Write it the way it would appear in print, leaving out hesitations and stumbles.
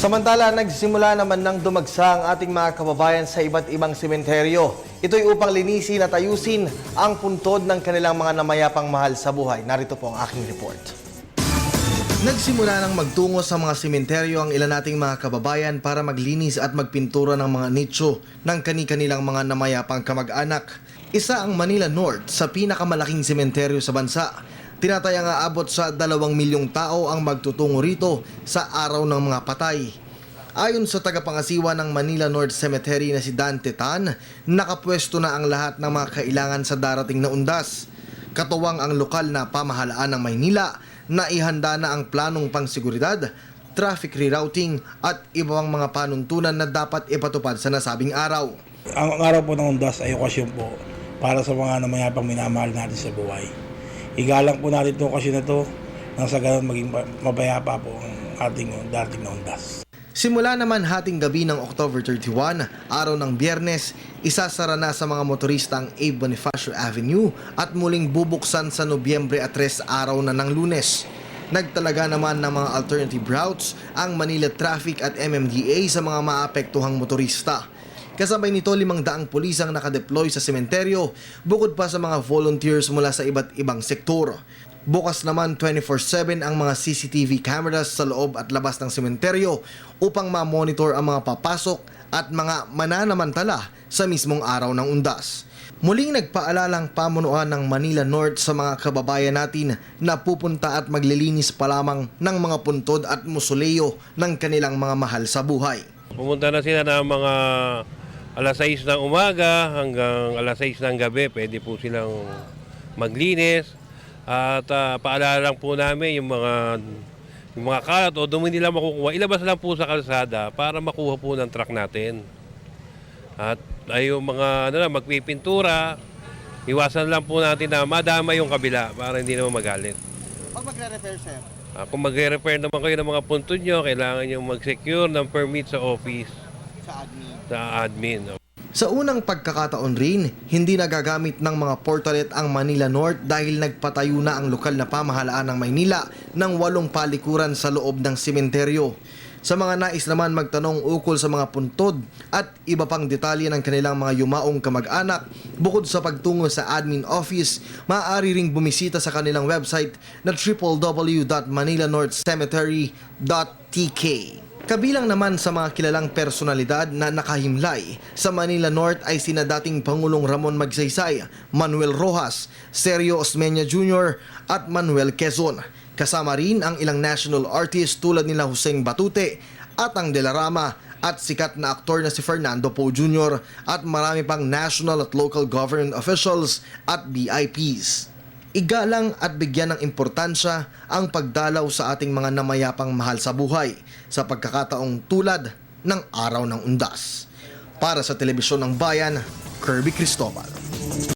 Samantala, nagsimula naman ng dumagsa ang ating mga kababayan sa iba't ibang sementeryo. Ito'y upang linisin at ayusin ang puntod ng kanilang mga namayapang mahal sa buhay. Narito po ang aking report. Nagsimula nang magtungo sa mga sementeryo ang ilan nating mga kababayan para maglinis at magpintura ng mga nicho ng kani-kanilang mga namayapang kamag-anak. Isa ang Manila North sa pinakamalaking sementeryo sa bansa. Tinatayang aabot sa 2 milyong tao ang magtutungo rito sa araw ng mga patay. Ayon sa tagapangasiwa ng Manila North Cemetery na si Dante Tan, nakapwesto na ang lahat ng mga kailangan sa darating na undas. Katuwang ang lokal na pamahalaan ng Maynila na ihanda na ang planong pangseguridad, traffic rerouting at iba pang mga panuntunan na dapat ipatupad sa nasabing araw. Ang araw po ng undas ay okasyon po para sa mga namayapang minamahal natin sa buhay. Igalang po natin itong okasyon na ito nang sa ganun maging mapayapa po ang ating dating na undas. Simula naman hating gabi ng October 31, araw ng Biyernes, isasara na sa mga motorista ang A. Bonifacio Avenue at muling bubuksan sa Nobyembre 3 araw na ng Lunes. Nagtalaga naman ng mga alternative routes ang Manila Traffic at MMDA sa mga maapektuhang motorista. Kasabay nito 500 pulis ang nakadeploy sa sementeryo, bukod pa sa mga volunteers mula sa iba't ibang sektor. Bukas naman 24/7 ang mga CCTV cameras sa loob at labas ng sementeryo upang ma-monitor ang mga papasok at mga mananamantala sa mismong araw ng undas. Muling nagpaalalang pamunuan ng Manila North sa mga kababayan natin na pupunta at maglilinis pa lamang ng mga puntod at musoleo ng kanilang mga mahal sa buhay. Pumunta na sila ng mga alas 6 ng umaga hanggang alas 6 ng gabi, pwede po silang maglinis. At paalala lang po namin yung mga kalat o dumi nila makukuha, ilabas lang po sa kalsada para makuha po ng truck natin. At ay yung mga magpipintura, iwasan lang po natin na madama yung kabila para hindi naman magalit. Pag magre-repair, sir? Kung magre-repair naman kayo ng mga puntod nyo, kailangan nyo mag-secure ng permit sa office. Sa admin. Sa unang pagkakataon rin, hindi nagagamit ng mga portalet ang Manila North dahil nagpatayo na ang lokal na pamahalaan ng Maynila ng 8 palikuran sa loob ng sementeryo. Sa mga nais naman magtanong ukol sa mga puntod at iba pang detalye ng kanilang mga yumaong kamag-anak, bukod sa pagtungo sa admin office, maaari ring bumisita sa kanilang website na www.manilanorthcemetery.tk. Kabilang naman sa mga kilalang personalidad na nakahimlay sa Manila North ay sina dating Pangulong Ramon Magsaysay, Manuel Rojas, Sergio Osmeña Jr. at Manuel Quezon. Kasama rin ang ilang national artists tulad nila Joseng Batute, Atang de la Rama at sikat na aktor na si Fernando Poe Jr. at marami pang national at local government officials at VIPs. Igalang at bigyan ng importansya ang pagdalaw sa ating mga namayapang mahal sa buhay sa pagkakataong tulad ng Araw ng Undas. Para sa Telebisyon ng Bayan, Kirby Cristobal.